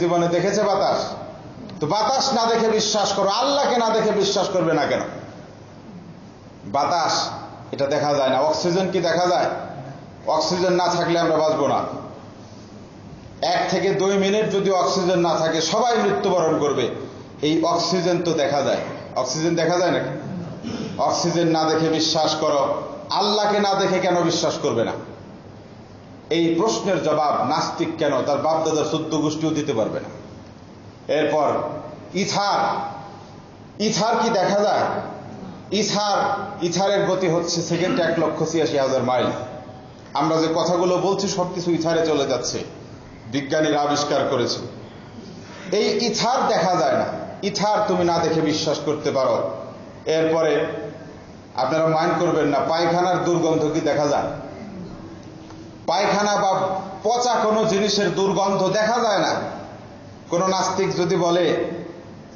জীবনে দেখেছে বাতাস? তো বাতাস না দেখে বিশ্বাস করো, আল্লাহকে না দেখে বিশ্বাস করবে না কেন? বাতাস এটা দেখা যায় না। অক্সিজেন কি দেখা যায়? অক্সিজেন না থাকলে আমরা বাঁচবো না। 1 থেকে 2 মিনিট যদি অক্সিজেন না থাকে সবাই মৃত্যুবরণ করবে। এই অক্সিজেন তো দেখা যায়। অক্সিজেন দেখা যায় নাকি? অক্সিজেন না দেখে বিশ্বাস করো, আল্লাহকে না দেখে কেন বিশ্বাস করবে না? এই প্রশ্নের জবাব নাস্তিক কেন তার বাপদাদার 14 গোষ্ঠীও দিতে পারবে না। এরপর ইথার, ইথার কি দেখা যায়? ইথারের গতি হচ্ছে সেকেন্ডে 1,86,000 মাইল। আমরা যে কথাগুলো বলছি সবকিছু ইথারে চলে যাচ্ছে, বিজ্ঞানীরা আবিষ্কার করেছে। এই ইথার দেখা যায় না, ইথার তুমি না দেখে বিশ্বাস করতে পারো। এরপরে আপনারা মাইন্ড করবেন না, পায়খানার দুর্গন্ধ কি দেখা যায়? পায়খানা বা পচা কোনো জিনিসের দুর্গন্ধ দেখা যায় না। কোন নাস্তিক যদি বলে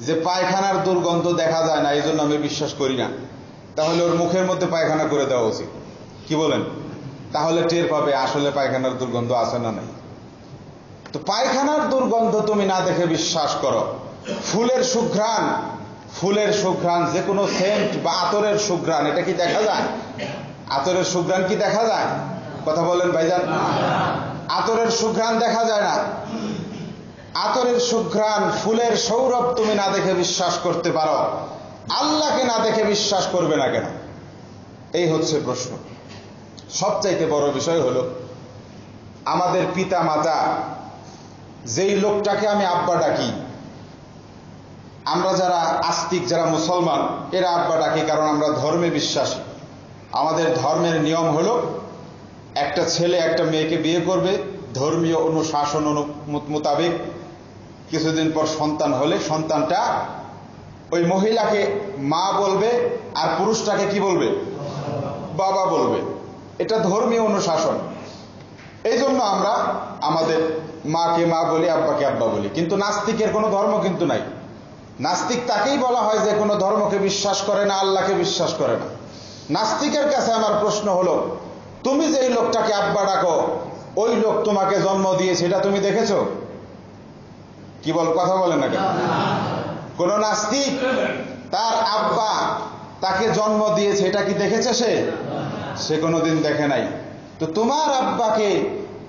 যে পায়খানার দুর্গন্ধ দেখা যায় না, এই জন্য আমি বিশ্বাস করি না, তাহলে ওর মুখের মধ্যে পায়খানা করে দেওয়া উচিত। কি বলেন? তাহলে টের পাবে আসলে পায়খানার দুর্গন্ধ আছে না নাই। তো পায়খানার দুর্গন্ধ তুমি না দেখে বিশ্বাস করো। ফুলের সুঘ্রাণ, ফুলের সুঘ্রাণ, যে কোনো সেন্ট বা আতরের সুঘ্রাণ, এটা কি দেখা যায়? আতরের সুঘ্রাণ কি দেখা যায়? কথা বলেন ভাইজান। আতরের সুঘ্রাণ দেখা যায় না। আতরের সুঘ্রাণ, ফুলের সৌরভ তুমি না দেখে বিশ্বাস করতে পারো, আল্লাহকে না দেখে বিশ্বাস করবে না কেন? এই হচ্ছে প্রশ্ন। সবচাইতে বড় বিষয় হলো আমাদের পিতা মাতা, যেই লোকটাকে আমি আব্বা ডাকি, আমরা যারা আস্তিক, যারা মুসলমান, এরা আব্বা ডাকি কারণ আমরা ধর্মে বিশ্বাসী। আমাদের ধর্মের নিয়ম হলো একটা ছেলে একটা মেয়েকে বিয়ে করবে, ধর্মীয় অনুশাসন মোতাবেক কিছুদিন পর সন্তান হলে সন্তানটা ওই মহিলাকে মা বলবে আর পুরুষটাকে কি বলবে? বাবা বলবে। এটা ধর্মীয় অনুশাসন। এই জন্য আমরা আমাদের মাকে মা বলি, আব্বাকে আব্বা বলি। কিন্তু নাস্তিকের কোনো ধর্ম কিন্তু নাই। নাস্তিক তাকেই বলা হয় যে কোনো ধর্মকে বিশ্বাস করে না, আল্লাহকে বিশ্বাস করে না। নাস্তিকের কাছে আমার প্রশ্ন হলো, তুমি যে এই লোকটাকে আব্বা ডাকো, ওই লোক তোমাকে জন্ম দিয়েছে, এটা তুমি দেখেছো? কি বল, কথা বলেন না কেন? কোন নাস্তিক তার আব্বা তাকে জন্ম দিয়েছে, এটা কি দেখেছে সে? সে কোনোদিন দেখে নাই। তো তোমার আব্বাকে,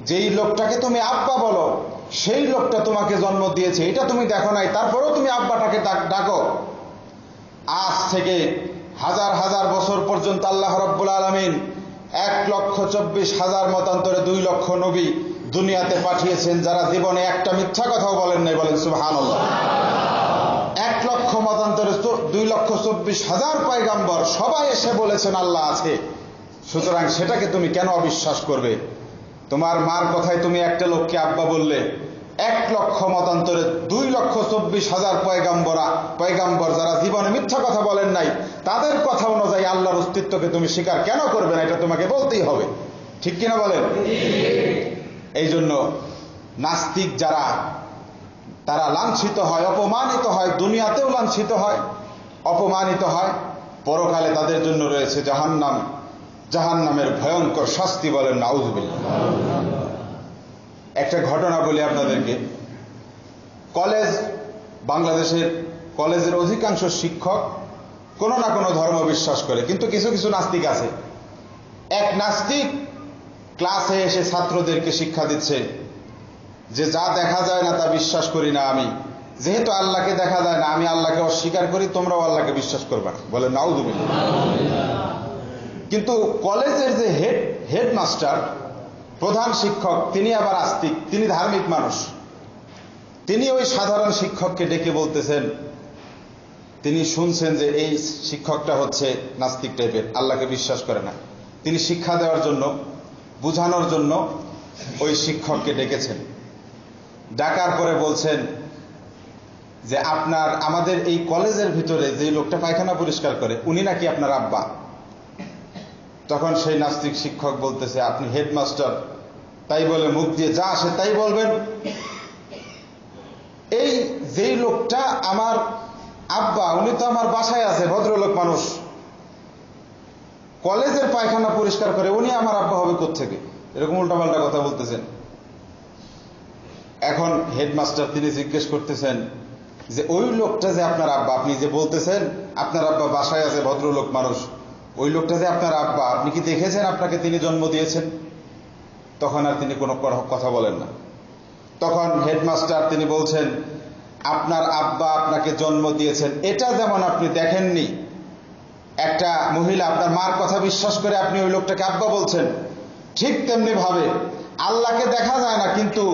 যেই লোকটাকে তুমি আব্বা বলো, সেই লোকটা তোমাকে জন্ম দিয়েছে, এটা তুমি দেখো নাই, তারপরেও তুমি আব্বাটাকে ডাকো। আজ থেকে হাজার হাজার বছর পর্যন্ত আল্লাহ রাব্বুল আলামিন 1,24,000 মতান্তরে 2 লক্ষ নবী দুনিয়াতে পাঠিয়েছেন, যারা জীবনে একটা মিথ্যা কথাও বলেন নাই। বলেন সুবহানাল্লাহ। 1 লক্ষ মতান্তরে 2,24,000 পয়গাম্বর, সবাই এসে বলেছেন আল্লাহ আছে। সুতরাং সেটাকে তুমি কেন অবিশ্বাস করবে? তোমার মার কথায় তুমি একটা লোককে আব্বা বললে, 1 লক্ষ মতান্তরে 2,24,000 পয়গাম্বর যারা জীবনে মিথ্যা কথা বলেন নাই, তাদের কথা অনুযায়ী আল্লাহর অস্তিত্বকে তুমি স্বীকার কেন করবে না? এটা তোমাকে বলতেই হবে। ঠিক কিনা বলেন? এই জন্য নাস্তিক যারা, তারা লাঞ্ছিত হয়, অপমানিত হয়, দুনিয়াতেও লাঞ্ছিত হয়, অপমানিত হয়, পরকালে তাদের জন্য রয়েছে জাহান্নাম, জাহান্নামের ভয়ঙ্কর শাস্তি। বলেন নাউযুবিল্লাহ। একটা ঘটনা বলি আপনাদেরকে। কলেজ, বাংলাদেশের কলেজের অধিকাংশ শিক্ষক কোনো না কোনো ধর্ম বিশ্বাস করে, কিন্তু কিছু কিছু নাস্তিক আছে। এক নাস্তিক ক্লাসে এসে ছাত্রদেরকে শিক্ষা দিচ্ছে যে যা দেখা যায় না তা বিশ্বাস করি না আমি, যেহেতু আল্লাহকে দেখা যায় না, আমি আল্লাহকে অস্বীকার করি, তোমরাও আল্লাহকে বিশ্বাস করবে না। বলে নাউযুবিল্লাহ। কিন্তু কলেজের যে হেডমাস্টার, প্রধান শিক্ষক, তিনি আবার আস্তিক, তিনি ধার্মিক মানুষ। তিনি ওই সাধারণ শিক্ষককে ডেকে বলতেছেন, তিনি শুনছেন যে এই শিক্ষকটা হচ্ছে নাস্তিক টাইপের, আল্লাহকে বিশ্বাস করে না। তিনি শিক্ষা দেওয়ার জন্য, বুঝানোর জন্য ওই শিক্ষককে ডেকেছেন। ডাকার পরে বলছেন যে আমাদের এই কলেজের ভিতরে যে লোকটা পায়খানা পরিষ্কার করে, উনি নাকি আপনার আব্বা। তখন সেই নাস্তিক শিক্ষক বলতেছে, আপনি হেডমাস্টার, তাই বলে মুখ দিয়ে যা আসে তাই বলবেন? এই যেই লোকটা আমার আব্বা, উনি তো আমার বাসায় আছে, ভদ্রলোক মানুষ, কলেজের পায়খানা পরিষ্কার করে, উনি আমার আব্বা হবে কোত্থেকে? এরকম উল্টাপাল্টা কথা বলতেছেন। এখন হেডমাস্টার তিনি জিজ্ঞেস করতেছেন যে ওই লোকটা যে আপনার আব্বা, আপনি যে বলতেছেন আপনার আব্বা বাসায় আছে, ভদ্রলোক মানুষ, ওই লোকটা যে আপনার আব্বা, আপনি কি দেখেছেন আপনাকে তিনি জন্ম দিয়েছেন? তখন আর তিনি কোনো কথা বলেন না। তখন হেডমাস্টার তিনি বলছেন, আপনার আব্বা আপনাকে জন্ম দিয়েছেন এটা যেমন আপনি দেখেননি, একটা মহিলা আপনার মার কথা বিশ্বাস করে আপনি ওই লোকটাকে আব্বা বলছেন, ঠিক তেমনি ভাবে আল্লাহকে দেখা যায় না, কিন্তু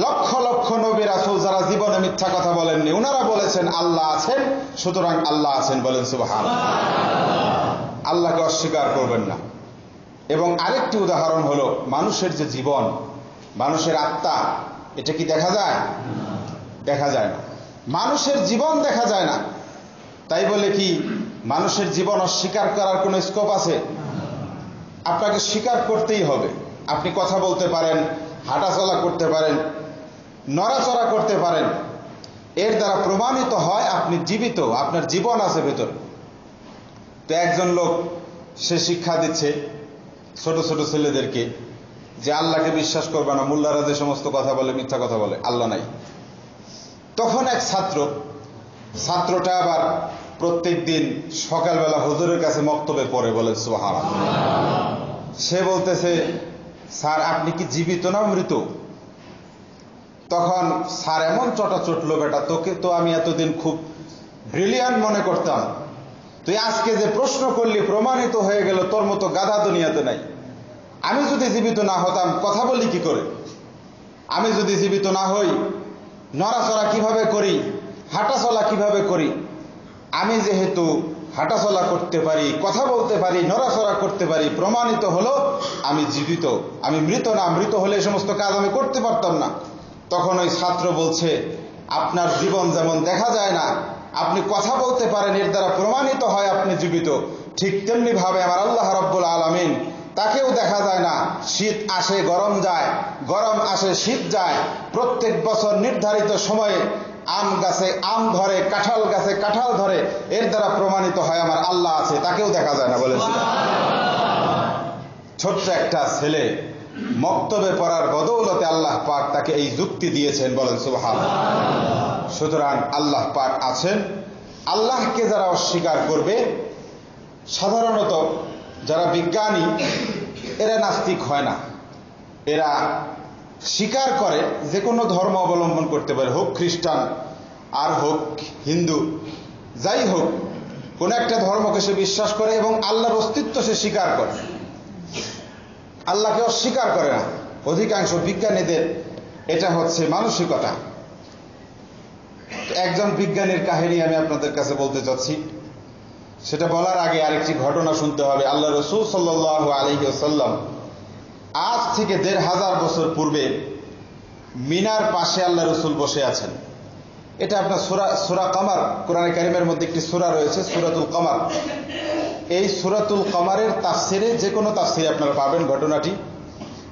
লক্ষ লক্ষ নবী রাসূল যারা জীবনে মিথ্যা কথা বলেননি, ওনারা বলেছেন আল্লাহ আছেন, সুতরাং আল্লাহ আছেন বলেন সুবহানাল্লাহ। আল্লাহকে অস্বীকার করবেন না। এবং আরেকটি উদাহরণ হলো মানুষের যে জীবন, মানুষের আত্মা, এটা কি দেখা যায়? দেখা যায় না। মানুষের জীবন দেখা যায় না, তাই বলে কি মানুষের জীবন অস্বীকার করার কোনো স্কোপ আছে? আপনাকে স্বীকার করতেই হবে। আপনি কথা বলতে পারেন, হাঁটাচলা করতে পারেন, নড়াচড়া করতে পারেন, এর দ্বারা প্রমাণিত হয় আপনি জীবিত, আপনার জীবন আছে ভেতর। তো একজন লোক সে শিক্ষা দিচ্ছে ছোট ছোট ছেলেদেরকে যে আল্লাহকে বিশ্বাস করবে না, মোল্লারা যে সমস্ত কথা বলে মিথ্যা কথা বলে, আল্লাহ নাই। তখন এক ছাত্রটা আবার প্রত্যেক দিন সকালবেলা হুজুরের কাছে মক্তবে পড়ে, বলে সুবহানাল্লাহ। সে বলতেছে, স্যার আপনি কি জীবিত না মৃত? তখন স্যার এমন চটা চটলো, বেটা তোকে তো আমি এতদিন খুব ব্রিলিয়ান্ট মনে করতাম, তুই আজকে যে প্রশ্ন করলি প্রমাণিত হয়ে গেল তোর মতো গাধা দুনিয়াতে নাই। আমি যদি জীবিত না হতাম কথা বলি কি করে? আমি যদি জীবিত না হই নড়াচড়া কিভাবে করি, হাঁটাচলা কিভাবে করি? আমি যেহেতু হাঁটাচলা করতে পারি, কথা বলতে পারি, নড়াচড়া করতে পারি, প্রমাণিত হলো আমি জীবিত, আমি মৃত না। মৃত হলে এই সমস্ত কাজ আমি করতে পারতাম না। তখন ওই ছাত্র বলছে, আপনার জীবন যেমন দেখা যায় না, আপনি কথা বলতে পারেন, এর দ্বারা প্রমাণিত হয় আপনি জীবিত, ঠিক তেমনি ভাবে আমার আল্লাহ রাব্বুল আলামিন, তাকেও দেখা যায় না। শীত আসে গরম যায়, গরম আসে শীত যায়, প্রত্যেক বছর নির্ধারিত সময়ে আম গাছে আম ধরে, কাঁঠাল গাছে কাঁঠাল ধরে, এর দ্বারা প্রমাণিত হয় আমার আল্লাহ আছে, তাকেও দেখা যায় না বলেছিল। ছোট্ট একটা ছেলে মক্তবে পড়ার বদৌলতে আল্লাহ পাক তাকে এই যুক্তি দিয়েছেন, বলেন সুবহানাল্লাহ। সুতরাং আল্লাহ পাক আছেন। আল্লাহকে যারা অস্বীকার করবে, সাধারণত যারা বিজ্ঞানী, এরা নাস্তিক হয় না। এরা স্বীকার করে যে কোনো ধর্ম অবলম্বন করতে পারে, হোক খ্রিস্টান আর হোক হিন্দু, যাই হোক কোন একটা ধর্মকে সে বিশ্বাস করে এবং আল্লাহর অস্তিত্ব সে স্বীকার করে, আল্লাহকে অস্বীকার করে না। অধিকাংশ বিজ্ঞানীদের এটা হচ্ছে মানসিকতা। একজন বিজ্ঞানীর কাহিনী আমি আপনাদের কাছে বলতে চাচ্ছি। সেটা বলার আগে আরেকটি ঘটনা শুনতে হবে। আল্লাহ রাসূল সাল্লাল্লাহু আলাইহি ওয়াসাল্লাম আজ থেকে ১৫০০ বছর পূর্বে মিনার পাশে আল্লাহ রাসূল বসে আছেন। এটা আপনার সূরা কমার, কোরআনে কারীমের মধ্যে একটি সূরা রয়েছে সূরাতুল কমার। এই সূরাতুল কমারের তাফসিরে, যে কোনো তাফসিরে আপনারা পাবেন ঘটনাটি।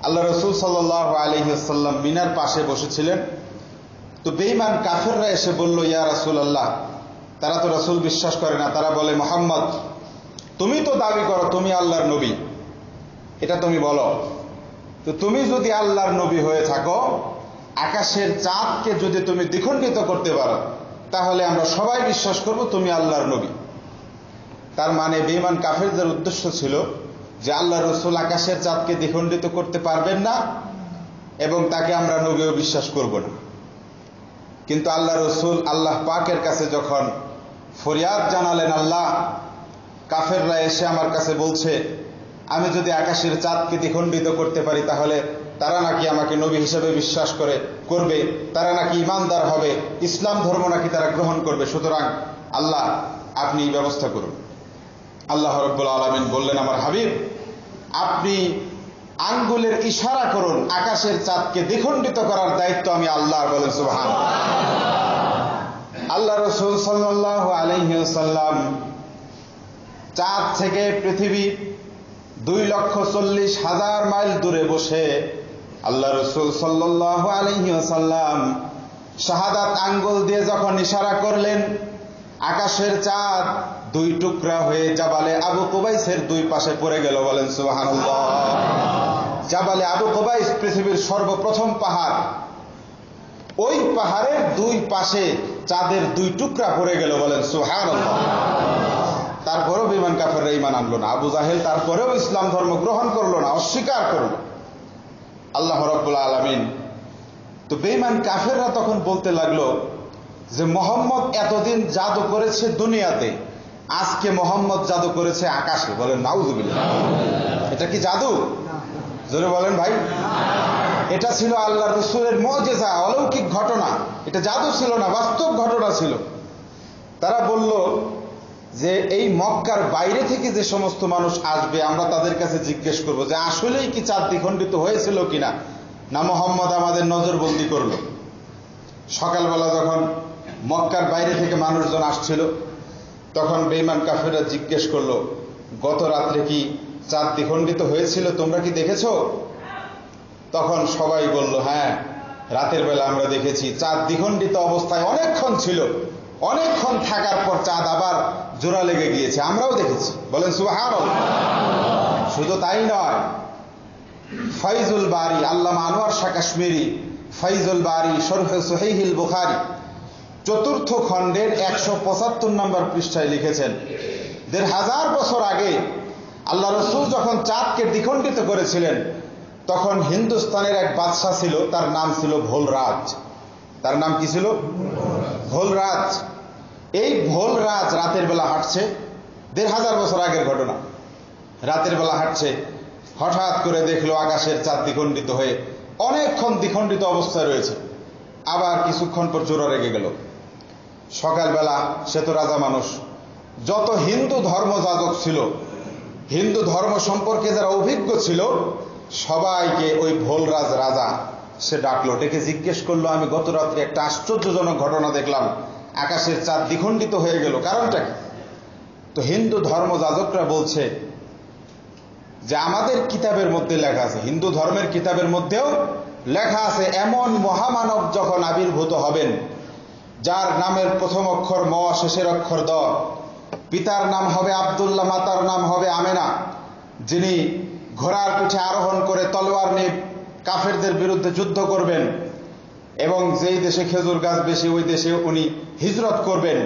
আল্লাহ রাসূল সাল্লাল্লাহু আলাইহি ওয়াসাল্লাম মিনার পাশে বসেছিলেন। তো বেঈমান কাফেররা এসে বলল, ইয়া রাসূলুল্লাহ, তারা তো রাসূল বিশ্বাস করে না, তারা বলে, মুহাম্মদ তুমি তো দাবি করো তুমি আল্লাহর নবী, এটা তুমি বলো। তো তুমি যদি আল্লাহর নবী হয়ে থাকো, আকাশের চাঁদকে যদি তুমি দ্বিখণ্ডিত করতে পারো, তাহলে আমরা সবাই বিশ্বাস করব তুমি আল্লাহর নবী। তার মানে বেঈমান কাফেরদের উদ্দেশ্য ছিল যে আল্লাহ রাসূল আকাশের চাঁদকে দ্বিখণ্ডিত করতে পারবেন না এবং তাকে আমরা নবীও বিশ্বাস করব না। কিন্তু আল্লাহ রাসূল আল্লাহ পাকের কাছে যখন ফরিয়াদ জানালেন, আল্লাহ, কাফেররা এসে আমার কাছে বলছে আমি যদি আকাশের চাঁদকে দ্বিখণ্ডিত করতে পারি তাহলে তারা নাকি আমাকে নবী হিসেবে বিশ্বাস করবে, তারা নাকি ইমানদার হবে, ইসলাম ধর্ম নাকি তারা গ্রহণ করবে, সুতরাং আল্লাহ আপনি ব্যবস্থা করুন। আল্লাহ রাব্বুল আলামিন বললেন, আমার হাবিব, আপনি আঙ্গুলের ইশারা করুন, আকাশের চাঁদকে দ্বিখণ্ডিত করার দায়িত্ব আমি আল্লাহর, বলেন সুবহানাল্লাহ। আল্লাহ রাসূল সাল্লাল্লাহু আলাইহি ওয়াসাল্লাম চাঁদ থেকে পৃথিবী 2,40,000 মাইল দূরে বসে আল্লাহ রাসূল সাল্লাল্লাহু আলাইহি ওয়াসাল্লাম শাহাদাত আঙ্গুল দিয়ে যখন ইশারা করলেন, আকাশের চাঁদ 2 টুকরা হয়ে জাবালে আবু কুবাইসের 2 পাশে পড়ে গেল, বলেন সুবহানাল্লাহ। জাবালে আবু কুবাইস পৃথিবীর সর্বপ্রথম পাহাড়। ওই পাহাড়ের দুই পাশে চাঁদের দুই টুকরা পড়ে গেল, বলেন সুবহানাল্লাহ। তারপরেও বেঈমান কাফেররা ঈমান আনলো না। আবু জাহেল তারপরেও ইসলাম ধর্ম গ্রহণ করলো না, অস্বীকার করলো। আল্লাহ রাব্বুল আলামিন তো বেঈমান কাফেররা তখন বলতে লাগলো যে মোহাম্মদ এতদিন জাদু করেছে দুনিয়াতে, আজকে মোহাম্মদ জাদু করেছে আকাশে। বলেন নাউযুবিল্লাহ। এটা কি জাদু? জোরে বলেন ভাই। এটা ছিল আল্লাহ রাসূলের মুজিজা, অলৌকিক ঘটনা। এটা জাদু ছিল না, বাস্তব ঘটনা ছিল। তারা বলল যে এই মক্কার বাইরে থেকে যে সমস্ত মানুষ আসবে আমরা তাদের কাছে জিজ্ঞেস করব যে আসলেই কি চাঁদ দ্বিখণ্ডিত হয়েছিল কিনা, না মোহাম্মদ আমাদের নজরবন্দি করলো। সকালবেলা যখন মক্কার বাইরে থেকে মানুষজন আসছিল তখন বেঈমান কাফেররা জিজ্ঞেস করলো, গত রাত্রে কি চাঁদ দ্বিখণ্ডিত হয়েছিল, তোমরা কি দেখেছো? তখন সবাই বলল, হ্যাঁ, রাতের বেলা আমরা দেখেছি। চাঁদ দ্বিখণ্ডিত অবস্থায় অনেকক্ষণ ছিল, অনেকক্ষণ থাকার পর চাঁদ আবার জোড়া লেগে গিয়েছে, আমরাও দেখেছি। বলেন সুবহানাল্লাহ। শুধু তাই নয়, ফাইজুল বারি, আল্লামা আনোয়ার শাহ কাশ্মীরি ফাইজুল বারি শরহে সহিহুল বুখারী ৪র্থ খণ্ডের ১৭৫ নম্বর পৃষ্ঠায় লিখেছেন, ১৫০০ বছর আগে আল্লাহ রাসূল যখন চাঁদকে দ্বিখণ্ডিত করেছিলেন তখন হিন্দুস্তানের এক বাদশাহ ছিল, তার নাম ছিল ভোলরাজ। তার নাম কি ছিল? ভোলরাজ। এই ভোলরাজ রাতের বেলা হাঁটছে, ১৫০০ বছর আগের ঘটনা। রাতের বেলা হাঁটছে, হঠাৎ করে দেখলো আকাশের চাঁদ দ্বিখণ্ডিত হয়ে অনেকক্ষণ দ্বিখণ্ডিত অবস্থায় রয়েছে, আবার কিছুক্ষণ পর জোড়া রেগে গেল। সকালবেলা, সে তো রাজা মানুষ, যত হিন্দু ধর্মযাজক ছিল, হিন্দু ধর্ম সম্পর্কে যারা অভিজ্ঞ ছিল, সবাইকে ওই ভোলরাজ রাজা সে ডাকলো, ডেকে জিজ্ঞেস করলো, আমি গত রাত্রে একটা আশ্চর্যজনক ঘটনা দেখলাম, আকাশের চাঁদ দ্বিখণ্ডিত হয়ে গেল, কারণটা কি? তো হিন্দু ধর্মযাজকরা বলছে যে আমাদের কিতাবের মধ্যে লেখা আছে, হিন্দু ধর্মের কিতাবের মধ্যেও লেখা আছে, এমন মহামানব যখন আবির্ভূত হবেন যার নামের প্রথম অক্ষর ম, শেষের অক্ষর দ, পিতার নাম হবে আব্দুল্লাহ, মাতার নাম হবে আমেনা, যিনি ঘোড়ার পিঠে আরোহণ করে তলোয়ার নিয়ে কাফেরদের বিরুদ্ধে যুদ্ধ করবেন এবং যেই দেশে খেজুর গাছ বেশি ওই দেশে উনি হিজরত করবেন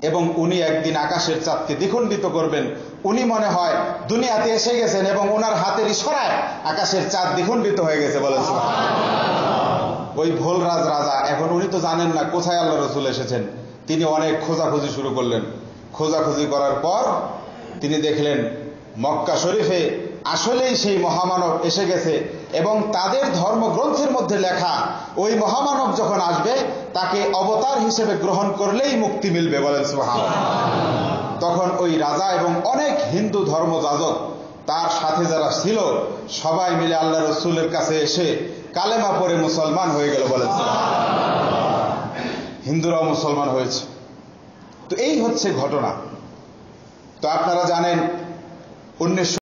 এবং উনি একদিন আকাশের চাঁদকে দ্বিখণ্ডিত করবেন। উনি মনে হয় দুনিয়াতে এসে গেছেন এবং ওনার হাতের ইশারায় আকাশের চাঁদ দ্বিখণ্ডিত হয়ে গেছে। বলেন সুবহানাল্লাহ। ওই ভোলরাজ রাজা, এখন উনি তো জানেন না কোথায় আল্লাহ রাসূল এসেছেন, তিনি অনেক খোঁজাখুঁজি শুরু করলেন। খোঁজাখুঁজি করার পর তিনি দেখলেন মক্কা শরীফে আসলেই সেই মহামানব এসে গেছে এবং তাদের ধর্মগ্রন্থের মধ্যে লেখা ওই মহামানব যখন আসবে তাকে অবতার হিসেবে গ্রহণ করলেই মুক্তি মিলবে। বলেন সুবহানাল্লাহ। তখন ওই রাজা এবং অনেক হিন্দু ধর্মযাজক তার সাথে যারা ছিল সবাই মিলে আল্লাহ রাসূলের কাছে এসে কালেমা পড়ে মুসলমান হয়ে গেল। বলেন সুবহানাল্লাহ। হিন্দুরাও মুসলমান হয়েছে। তো এই হচ্ছে ঘটনা। তো আপনারা জানেন 19